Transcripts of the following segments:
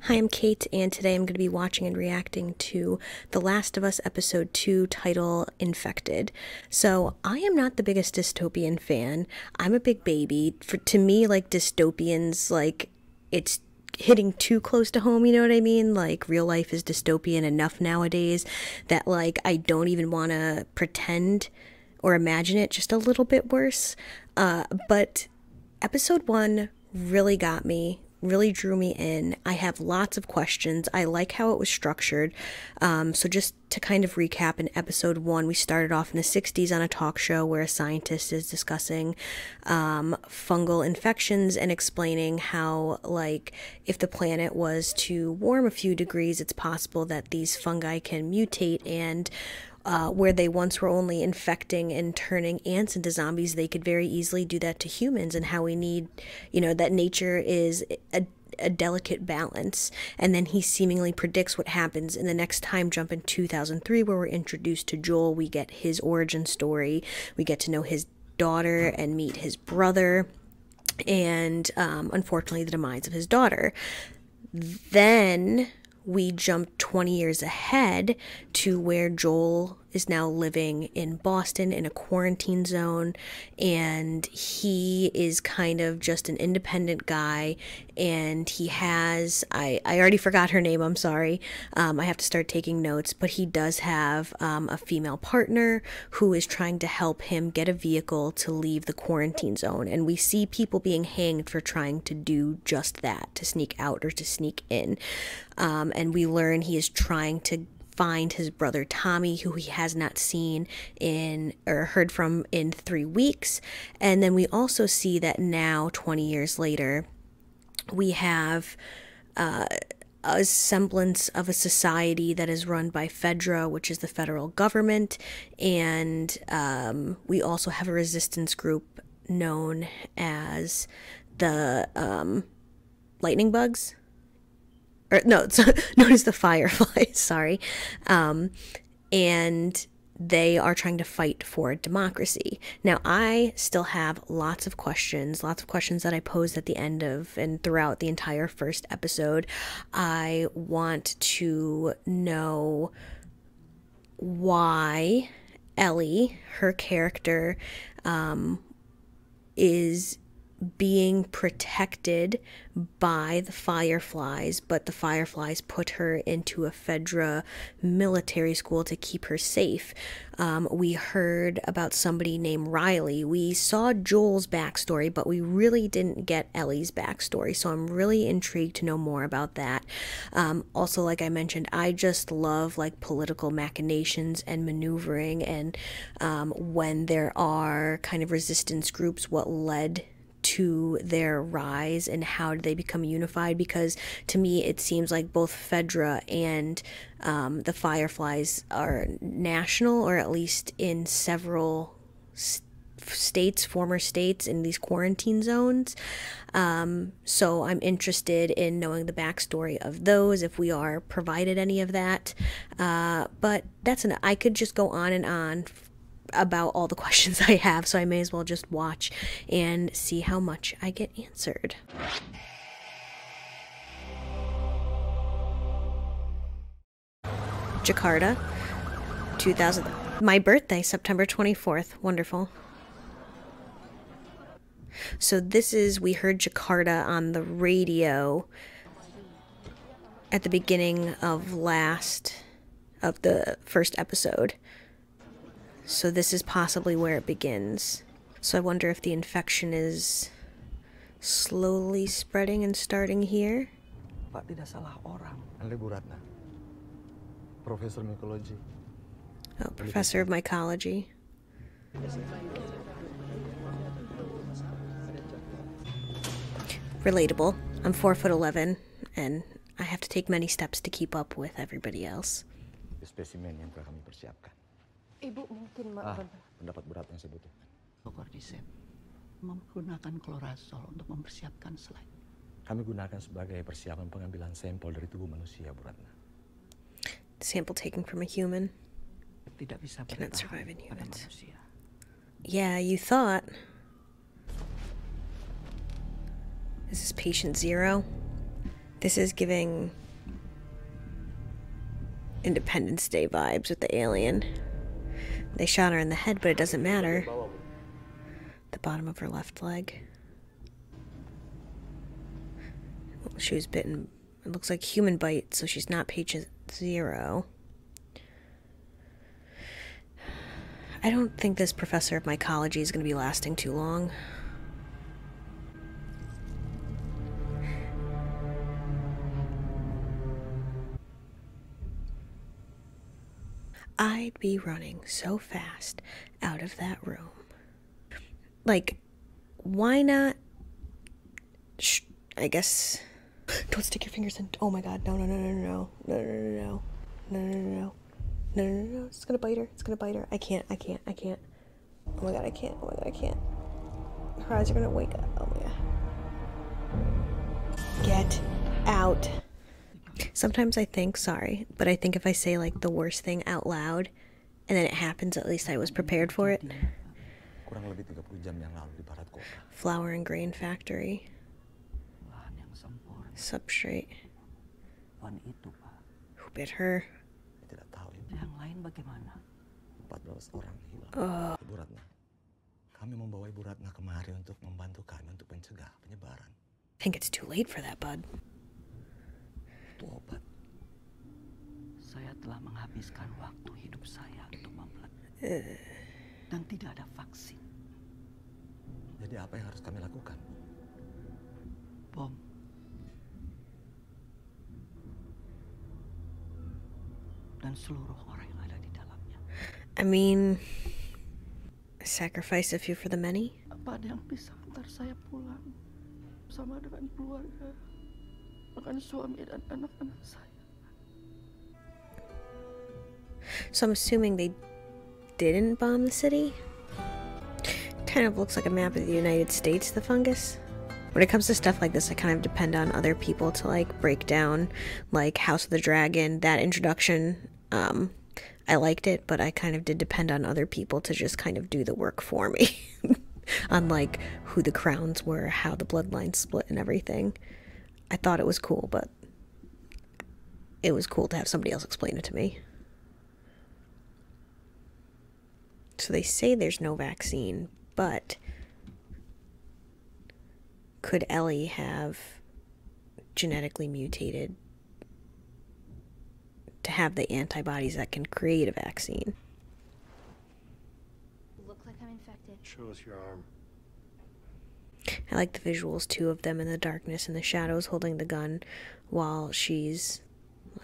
Hi, I'm Kate, and today I'm going to be watching and reacting to The Last of Us Episode 2, title Infected. So, I am not the biggest dystopian fan. I'm a big baby. To me, like, dystopians, like, it's hitting too close to home, you know what I mean? Like, real life is dystopian enough nowadays that, like, I don't even want to pretend or imagine it just a little bit worse. But Episode 1 really got me, really drew me in. I have lots of questions. I like how it was structured. So just to kind of recap, in episode 1, we started off in the 60s on a talk show where a scientist is discussing fungal infections and explaining how, like, if the planet was to warm a few degrees, it's possible that these fungi can mutate, and where they once were only infecting and turning ants into zombies, they could very easily do that to humans, and how we need, that nature is a delicate balance. And then he seemingly predicts what happens in the next time jump in 2003, where we're introduced to Joel. We get his origin story. We get to know his daughter and meet his brother, and unfortunately the demise of his daughter. Then we jump 20 years ahead to where Joel is now living in Boston in a quarantine zone, and he is kind of just an independent guy, and he has, I already forgot her name, I'm sorry, I have to start taking notes, but he does have a female partner who is trying to help him get a vehicle to leave the quarantine zone, and we see people being hanged for trying to do just that, to sneak out or to sneak in. And we learn he is trying to find his brother Tommy, who he has not seen in or heard from in 3 weeks. And then we also see that now, 20 years later, we have a semblance of a society that is run by Fedra, which is the federal government, and we also have a resistance group known as the lightning bugs. Or no, it's known as the Fireflies, sorry. And they are trying to fight for democracy. Now, I still have lots of questions that I posed at the end of and throughout the entire first episode. I want to know why Ellie, her character, is being protected by the Fireflies, but the Fireflies put her into a Fedra military school to keep her safe. We heard about somebody named Riley. We saw Joel's backstory, but we really didn't get Ellie's backstory, so I'm really intrigued to know more about that. Also, like I mentioned, I just love, like, political machinations and maneuvering, and when there are kind of resistance groups, what led to their rise and how did they become unified, because to me it seems like both Fedra and the Fireflies are national, or at least in several states, former states, in these quarantine zones. So I'm interested in knowing the backstory of those, if we are provided any of that. But I could just go on and on about all the questions I have, so I may as well just watch and see how much I get answered. Jakarta, 2000. My birthday, September 24th. Wonderful. So we heard Jakarta on the radio at the beginning of the first episode. So this is possibly where it begins. So I wonder if the infection is slowly spreading and starting here. Pak, tidak salah orang. Bu Ratna. Professor mycology. Oh, professor of mycology. Relatable. I'm 4'11", and I have to take many steps to keep up with everybody else. Spesimen yang telah kami persiapkan. Ibu mungkin Pendapat berat yang saya butuhkan. Cordyceps menggunakan klorazol untuk mempersiapkan slide. Kami gunakan sebagai persiapan pengambilan sampel dari tubuh manusia, Bu Ratna. Sample taken from a human. Tidak bisa cannot survive in pada humans. manusia. Yeah, you thought. This is patient 0. This is giving Independence Day vibes with the alien. They shot her in the head, but it doesn't matter. The bottom of her left leg. She was bitten. It looks like human bite, so she's not patient 0. I don't think this professor of mycology is going to be lasting too long. I'd be running so fast out of that room. Like, why not? I guess. Don't stick your fingers in. Oh my god, no, no, no, no, no, no, no, no, no, no, no, no, no, no, no, it's gonna bite her, it's gonna bite her. I can't. Oh my god, I can't, I can't. Her eyes are gonna wake up, oh my god. Get out. Sometimes I think, sorry, but I think if I say like the worst thing out loud, and then it happens, at least I was prepared for it. Kurang lebih 30 jam yang lalu di barat kota. Flour and grain factory. Substrate. Who bit her? Tidak tahu ibu. Yang lain bagaimana? 14 orang hilang. Ibu Ratna, kami membawa Ibu Ratna kemari untuk membantu kami untuk mencegah penyebaran. I think it's too late for that, bud. Itu obat. Saya telah menghabiskan waktu hidup saya untuk mempelajari. Dan tidak ada vaksin. Jadi apa yang harus kami lakukan? Bom. Dan seluruh orang yang ada di dalamnya. I mean, sacrifice a few for the many? Apa ada yang bisa antar saya pulang bersama dengan keluarga, dengan suami dan anak-anak saya? So I'm assuming they didn't bomb the city? Kind of looks like a map of the United States, the fungus. When it comes to stuff like this, I kind of depend on other people to like break down, like House of the Dragon, that introduction. I liked it, but I kind of did depend on other people to just kind of do the work for me. On like who the crowns were, how the bloodlines split and everything. I thought it was cool, but it was cool to have somebody else explain it to me. So they say there's no vaccine, but could Ellie have genetically mutated to have the antibodies that can create a vaccine? Look like I'm infected. Show us your arm. I like the visuals too of them in the darkness and the shadows holding the gun while she's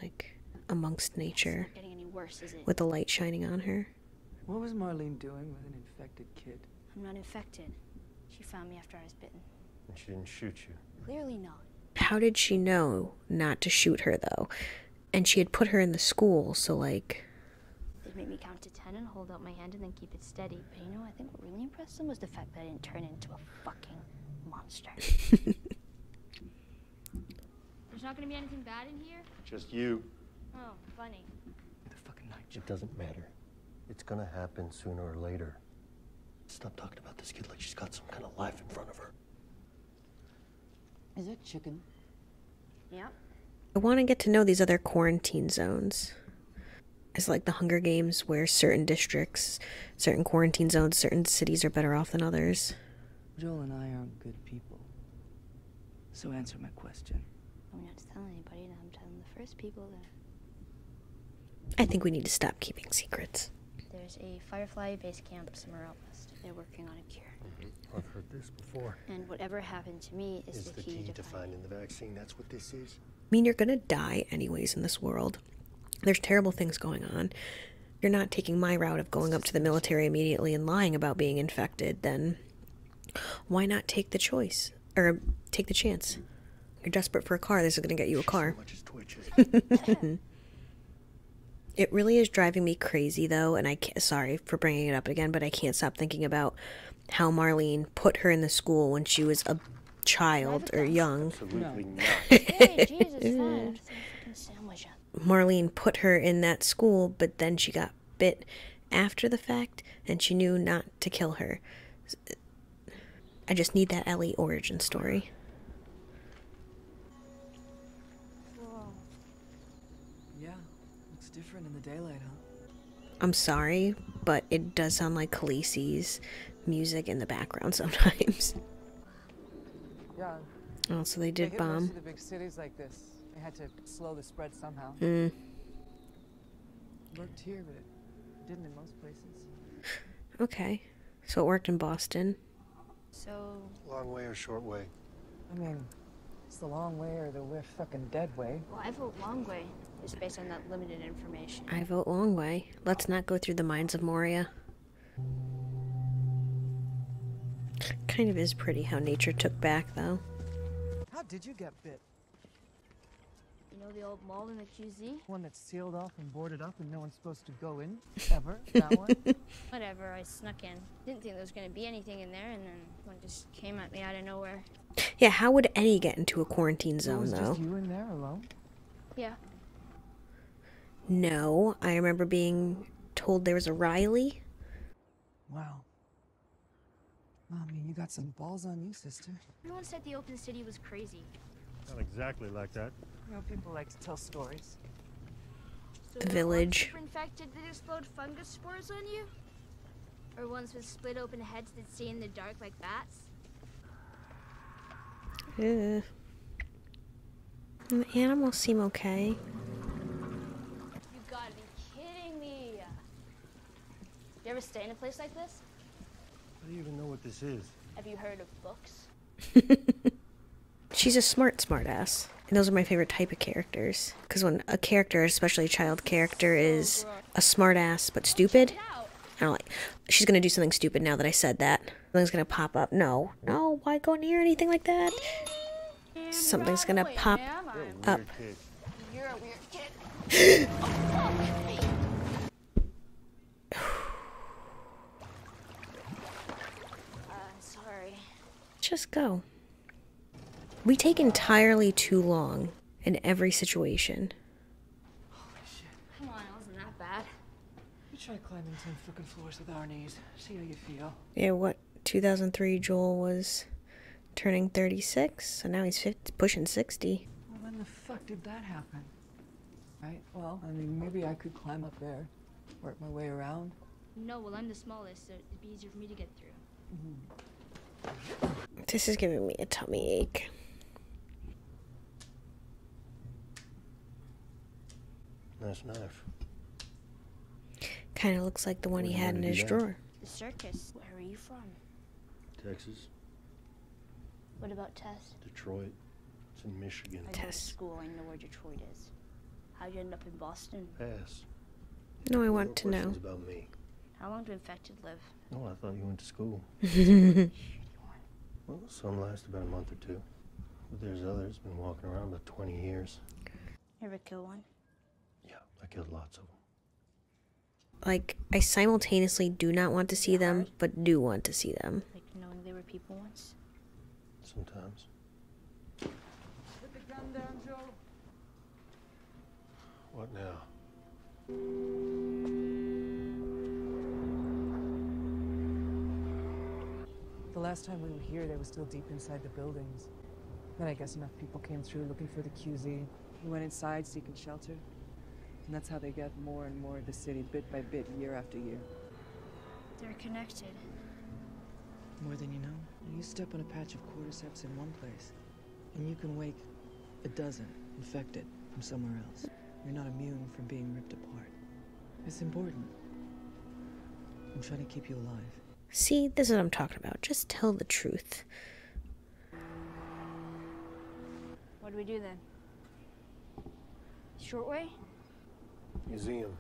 like amongst nature It's not getting any worse, is it? with the light shining on her. What was Marlene doing with an infected kid? I'm not infected. She found me after I was bitten. And she didn't shoot you. Clearly not. How did she know not to shoot her though? And she had put her in the school, so like... They'd make me count to 10 and hold out my hand and then keep it steady. But you know, I think what really impressed them was the fact that I didn't turn into a fucking monster. There's not gonna be anything bad in here? Just you. Oh, funny. The fucking night. It doesn't matter. It's gonna happen sooner or later. Stop talking about this kid like she's got some kind of life in front of her. Is that chicken? Yeah. I want to get to know these other quarantine zones. It's like the Hunger Games where certain districts, certain quarantine zones, certain cities are better off than others. Joel and I aren't good people. So answer my question. I'm not to tell anybody, and I'm telling the first people that I think we need to stop keeping secrets. there's a Firefly base camp somewhere out west. They're working on a cure. I've heard this before. And whatever happened to me is Is the key to finding the vaccine. That's what this is. I mean, you're gonna die anyways in this world. There's terrible things going on. You're not taking my route of going up to the military immediately and lying about being infected, then why not take the choice? Or take the chance? You're desperate for a car, this is gonna get you a car. So much as twitches. It really is driving me crazy though, and I can't, sorry for bringing it up again, but I can't stop thinking about how Marlene put her in the school when she was a child or young. Absolutely not. Hey, Jesus, fine. Fucking sandwich up. Marlene put her in that school, but then she got bit after the fact, and she knew not to kill her. I just need that Ellie origin story. different in the daylight, huh? I'm sorry, but it does sound like Khaleesi's music in the background sometimes. Yeah. Oh, so they They did hit most bomb. of the big cities like this. They had to slow the spread somehow. Mm. Worked here, but it didn't in most places. Okay. So it worked in Boston. So, Long way or short way? I mean, it's the long way or the we're fucking dead way. well, I vote long way, just based on that limited information. I vote long way. Let's not go through the mines of Moria. Kind of is pretty how nature took back, though. How did you get bit? You know the old mall in the QZ? One that's sealed off and boarded up and no one's supposed to go in? Ever? That one? Whatever, I snuck in. Didn't think there was gonna be anything in there, and then one just came at me out of nowhere. Yeah, how would any get into a quarantine So it zone, was though? just you in there alone? Yeah. No, I remember being told there was a Riley. Wow. Well, I mean, you got some balls on you, sister. Everyone said the open city was crazy. Not exactly like that. You know, people like to tell stories. So The were village. ones super infected that explode fungus spores on you? Or ones with split open heads that see in the dark like bats? The animals seem okay. You gotta be kidding me! You ever stay in a place like this? How do you even know what this is? Have you heard of books? She's a smartass. And those are my favorite type of characters. Because when a character, especially a child character, is a smartass but stupid, I don't like. She's gonna do something stupid now that I said that. Something's gonna pop up. No, why go near anything like that? Something's gonna pop up. You're a weird kid. Sorry. Just go. We take entirely too long in every situation. Come on, it wasn't that bad. You try climbing 10 frickin' floors with our knees. See how you feel. Yeah, what? 2003 Joel was turning 36, so now he's pushing 60. Well, when the fuck did that happen? Right, well, I mean, maybe I could climb up there, work my way around. No, well, I'm the smallest, so it'd be easier for me to get through. This is giving me a tummy ache. Nice knife. Kind of looks like the one he had in his drawer. The circus. Where are you from? Texas, What about Tess? Detroit. It's in Michigan. I go to Tess. school, I know where Detroit is. How'd you end up in Boston? Pass. No, I No want to know. questions about me. How long do infected live? No, I thought you went to school. Shitty one. Well, some last about a month or two. But there's others been walking around about 20 years. You ever kill one? Yeah, I killed lots of them. Like, I simultaneously do not want to see them, but do want to see them. Like knowing they were people once? Sometimes. Put the gun down, Joe. What now? The last time we were here, they were still deep inside the buildings. Then I guess enough people came through looking for the QZ. We went inside seeking shelter. And that's how they get more and more of the city, bit by bit, year after year. They're connected. More than you know. You step on a patch of cordyceps in one place, and you can wake a dozen infected from somewhere else. You're not immune from being ripped apart. It's important. I'm trying to keep you alive. See, this is what I'm talking about. Just tell the truth. What do we do then? Short way? Museum.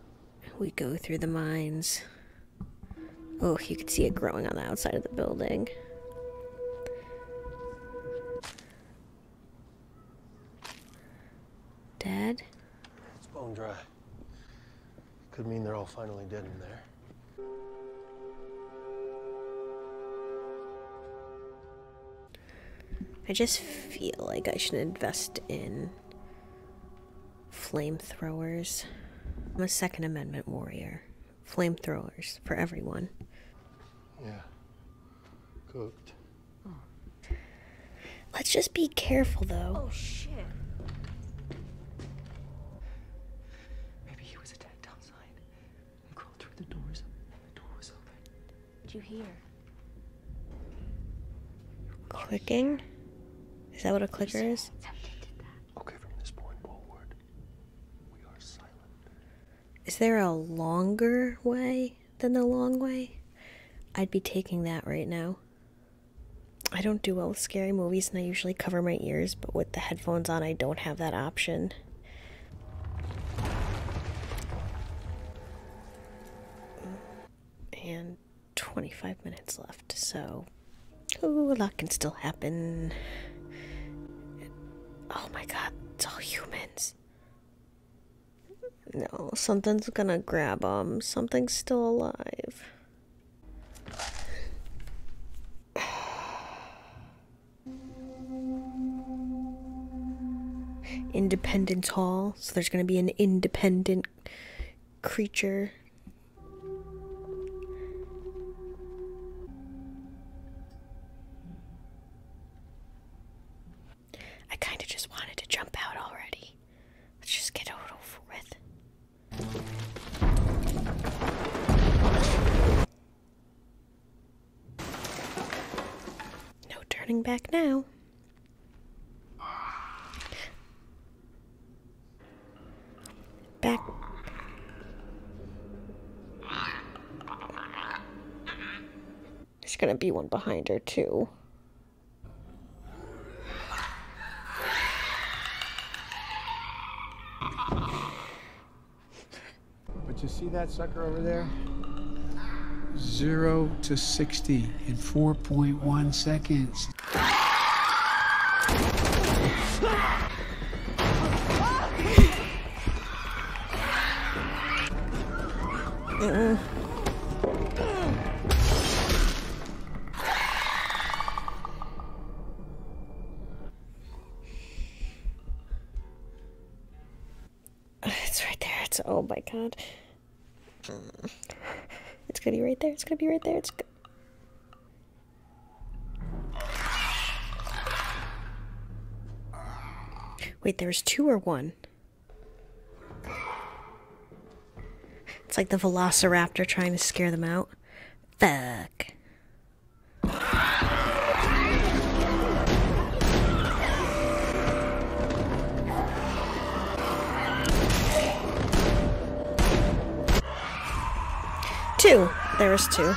We go through the mines. Oh, you could see it growing on the outside of the building. Dad? It's bone dry. Could mean they're all finally dead in there. I just feel like I should invest in flamethrowers. I'm a Second Amendment warrior. Flamethrowers for everyone. Yeah. Cooked. Let's just be careful, though. Oh shit. Maybe he was attacked. did you hear? Clicking? Is that what a clicker is? Okay, from this point forward, we are silent. Is there a longer way than the long way? I'd be taking that right now. I don't do well with scary movies and I usually cover my ears, but with the headphones on, I don't have that option. And 25 minutes left, so ooh, a lot can still happen. Oh my god, it's all humans. No, something's gonna grab them. Something's still alive. Independence Hall, so there's gonna be an independent creature. I kind of just wanted to jump out already. Let's just get it over with. No turning back now. Back. There's gonna be one behind her too. But you see that sucker over there? 0 to 60 in 4.1 seconds. It's right there. It's, oh my god. It's gonna be right there. It's gonna be right there. It's Wait, there's two or one? It's like the Velociraptor trying to scare them out. Fuck. Two. There was two.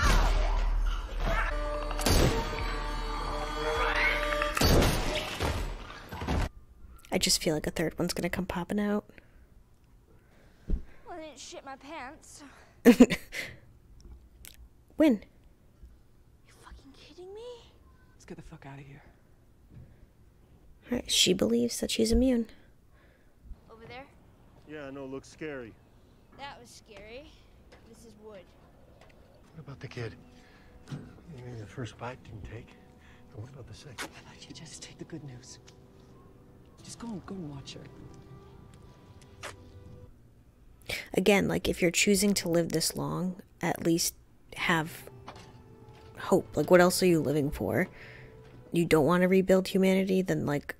I just feel like a third one's gonna come popping out. Well, I didn't shit my pants. When? You fucking kidding me? Let's get the fuck out of here. Alright, she believes that she's immune. Over there? Yeah, no, looks scary. That was scary. This is wood. What about the kid? Maybe the first bite didn't take. But what about the second? Why don't you just take the good news? Just go and watch her. Again, like, if you're choosing to live this long, at least have hope. Like, what else are you living for? You don't want to rebuild humanity? Then, like,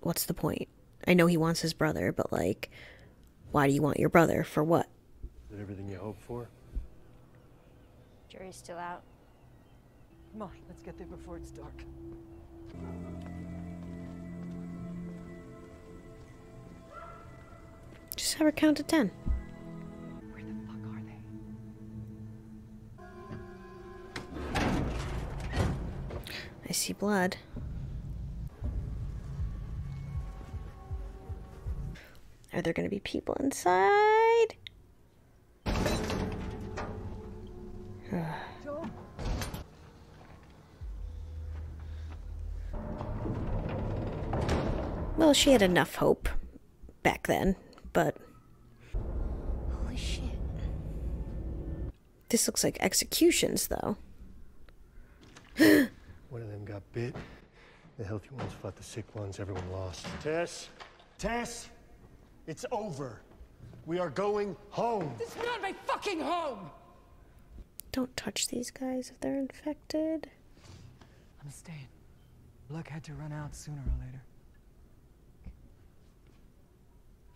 what's the point? I know he wants his brother, but, like, why do you want your brother? For what? Is it everything you hoped for? Jury's still out. Come on, let's get there before it's dark. Just have her count to 10. Where the fuck are they? I see blood. Are there going to be people inside? Well, she had enough hope back then, but Holy shit. this looks like executions, though. One of them got bit. The healthy ones fought the sick ones. Everyone lost. Tess? Tess? It's over. We are going home. This is not my fucking home! Don't touch these guys if they're infected. I'm staying. Luck had to run out sooner or later.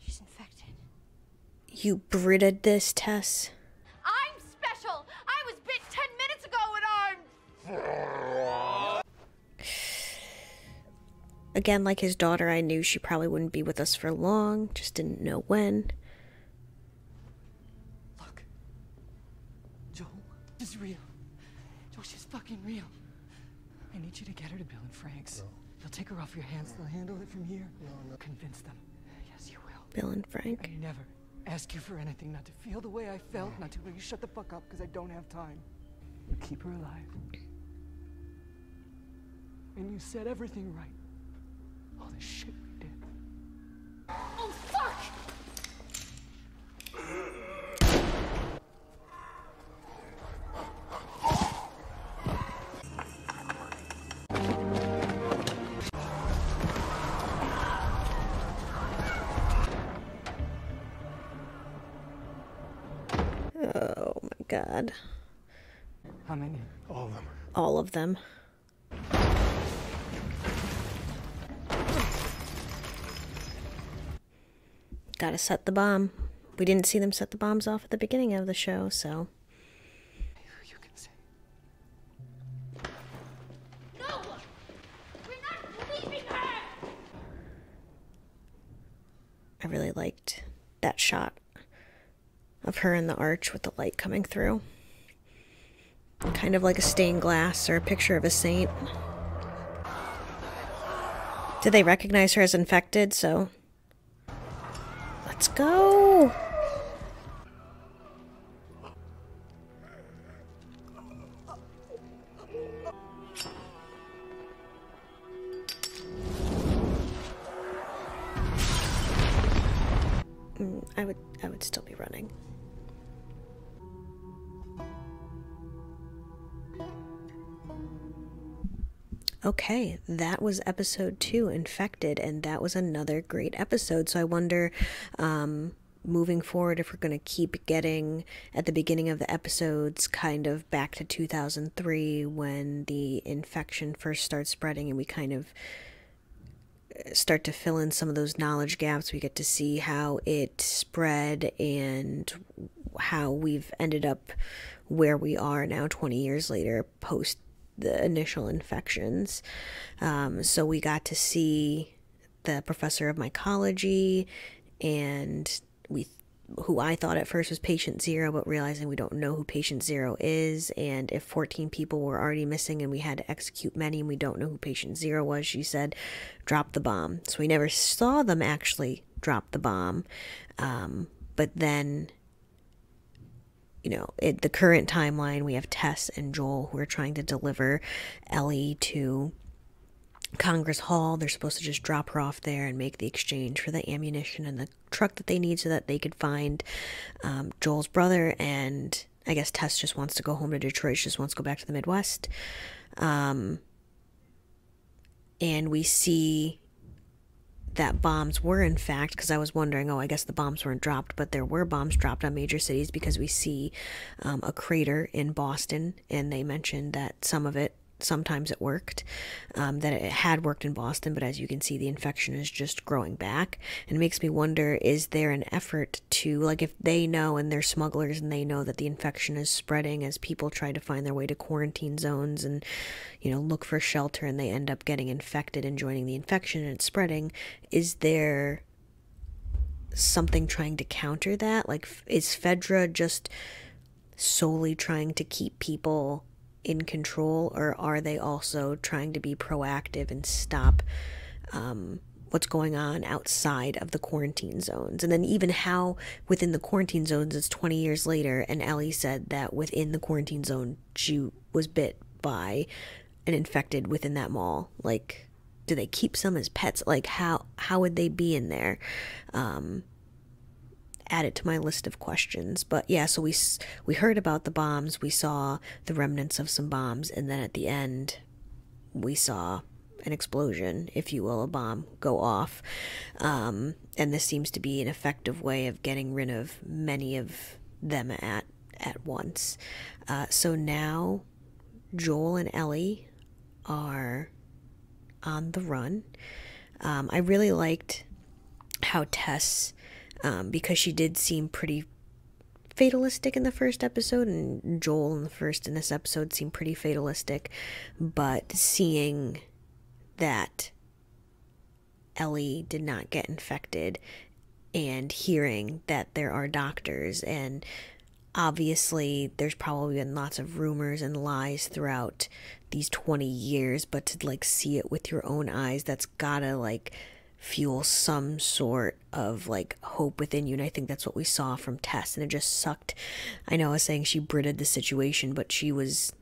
She's infected. You Brited this, Tess. I'm special. I was bit 10 minutes ago and Again, like his daughter, I knew she probably wouldn't be with us for long, just didn't know when. Look. Joel is real. Joel, she's fucking real. I need you to get her to Bill and Frank's. No. They'll take her off your hands. They'll handle it from here. No. Convince them. Yes, you will. Bill and Frank. I never ask you for anything, not to feel the way I felt, not to let you shut the fuck up because I don't have time. You keep her alive. And you said everything right. All the shit we did. Oh, fuck! Oh my god. How many? All of them. All of them. Gotta set the bomb. We didn't see them set the bombs off at the beginning of the show, so. You can say. No! We're not leaving her! I really liked that shot of her in the arch with the light coming through. Kind of like a stained glass or a picture of a saint. Did they recognize her as infected? So let's go. I would still be running. Okay, that was episode 2, Infected, and that was another great episode. So I wonder, moving forward, if we're going to keep getting, at the beginning of the episodes, kind of back to 2003 when the infection first starts spreading and we kind of start to fill in some of those knowledge gaps. We get to see how it spread and how we've ended up where we are now 20 years later post the initial infections. So we got to see the professor of mycology and who I thought at first was patient 0, but realizing we don't know who patient 0 is, and if 14 people were already missing and we had to execute many and we don't know who patient 0 was, she said, drop the bomb. So we never saw them actually drop the bomb. But then, you know, the current timeline, we have Tess and Joel who are trying to deliver Ellie to Congress Hall. They're supposed to just drop her off there and make the exchange for the ammunition and the truck that they need so that they could find Joel's brother. And I guess Tess just wants to go home to Detroit. She just wants to go back to the Midwest. And we see that bombs were in fact, because I was wondering, I guess the bombs weren't dropped, but there were bombs dropped on major cities because we see a crater in Boston, and they mentioned that sometimes it worked, that it had worked in Boston, but as you can see, the infection is just growing back. And it makes me wonder, is there an effort to, like, if they know and they're smugglers and they know that the infection is spreading as people try to find their way to quarantine zones and, you know, look for shelter, and they end up getting infected and joining the infection and it's spreading, is there something trying to counter that? Like, is Fedra just solely trying to keep people in control, or are they also trying to be proactive and stop what's going on outside of the quarantine zones? And then even how within the quarantine zones, it's 20 years later, and Ellie said that within the quarantine zone she was bit by an infected within that mall. Like, do they keep some as pets? Like, how would they be in there? Add it to my list of questions. But yeah, so we heard about the bombs, we saw the remnants of some bombs, and then at the end we saw an explosion, if you will, a bomb go off. And this seems to be an effective way of getting rid of many of them at once. So now Joel and Ellie are on the run. I really liked how Tess, because she did seem pretty fatalistic in the first episode, and Joel in this episode seemed pretty fatalistic, but seeing that Ellie did not get infected, and hearing that there are doctors, and obviously there's probably been lots of rumors and lies throughout these 20 years, but to like see it with your own eyes, that's gotta like fuel some sort of like hope within you. And I think that's what we saw from Tess, and it just sucked. I know I was saying she britted the situation, but she was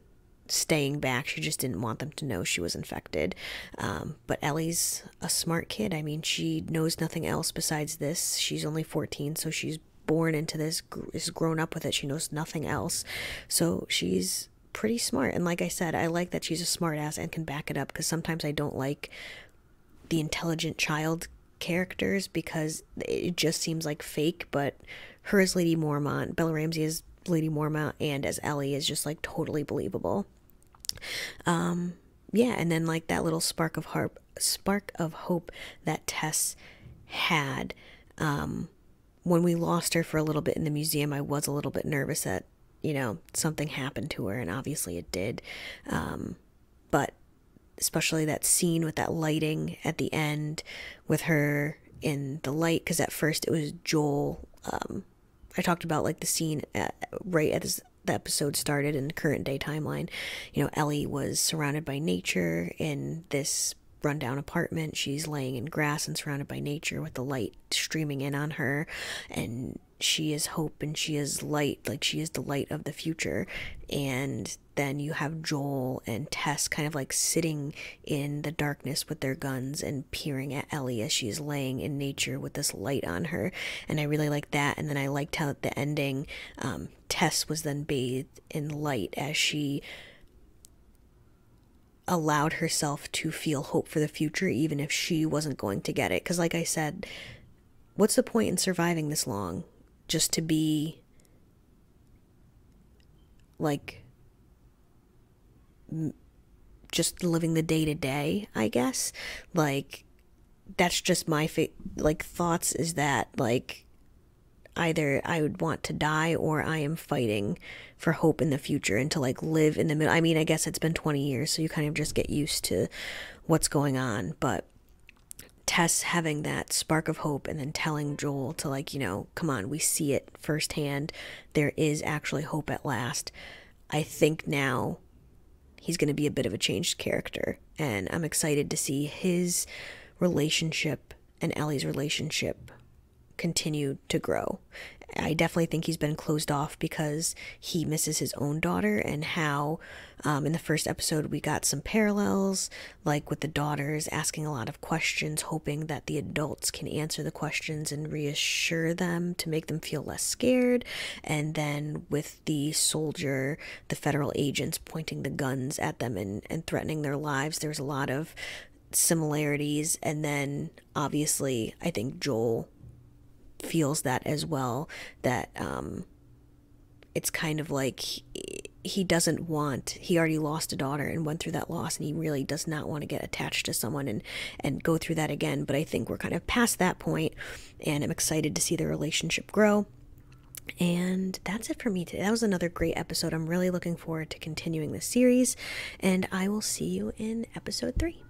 staying back. She just didn't want them to know she was infected. But Ellie's a smart kid. I mean, she knows nothing else besides this. She's only 14, so she's born into this, is grown up with it. She knows nothing else, so she's pretty smart. And like I said, I like that she's a smart ass and can back it up, because sometimes I don't like the intelligent child characters because it just seems like fake. But her as Lady Mormont, Bella Ramsey as Lady Mormont, and as Ellie is just like totally believable. Yeah, and then like that little spark of hope that Tess had, when we lost her for a little bit in the museum, I was a little bit nervous that, you know, something happened to her, and obviously it did. But especially that scene with that lighting at the end with her in the light, because at first it was Joel. I talked about like the scene right as the episode started in the current day timeline. You know, Ellie was surrounded by nature in this rundown apartment. She's laying in grass and surrounded by nature with the light streaming in on her, and she is hope and she is light, like she is the light of the future. And then you have Joel and Tess kind of like sitting in the darkness with their guns and peering at Ellie as she's laying in nature with this light on her. And I really like that. And then I liked how at the ending, Tess was then bathed in light as she allowed herself to feel hope for the future, even if she wasn't going to get it. Because like I said, what's the point in surviving this long just to be like just living the day to day, I guess. Like that's just my thoughts, is that like either I would want to die or I am fighting for hope in the future and to like live in the middle. I mean, I guess it's been 20 years, so you kind of just get used to what's going on. But Tess having that spark of hope and then telling Joel to like, you know, come on, we see it firsthand. There is actually hope at last. I think now he's going to be a bit of a changed character, and I'm excited to see his relationship and Ellie's relationship continue to grow. I definitely think he's been closed off because he misses his own daughter, and how in the first episode we got some parallels, like with the daughters asking a lot of questions, hoping that the adults can answer the questions and reassure them to make them feel less scared. And then with the soldier, the federal agents pointing the guns at them and threatening their lives, there's a lot of similarities. And then obviously I think Joel feels that as well, that it's kind of like he already lost a daughter and went through that loss, and he really does not want to get attached to someone and go through that again. But I think we're kind of past that point, and I'm excited to see their relationship grow. And that's it for me today. That was another great episode. I'm really looking forward to continuing this series, and I will see you in episode 3.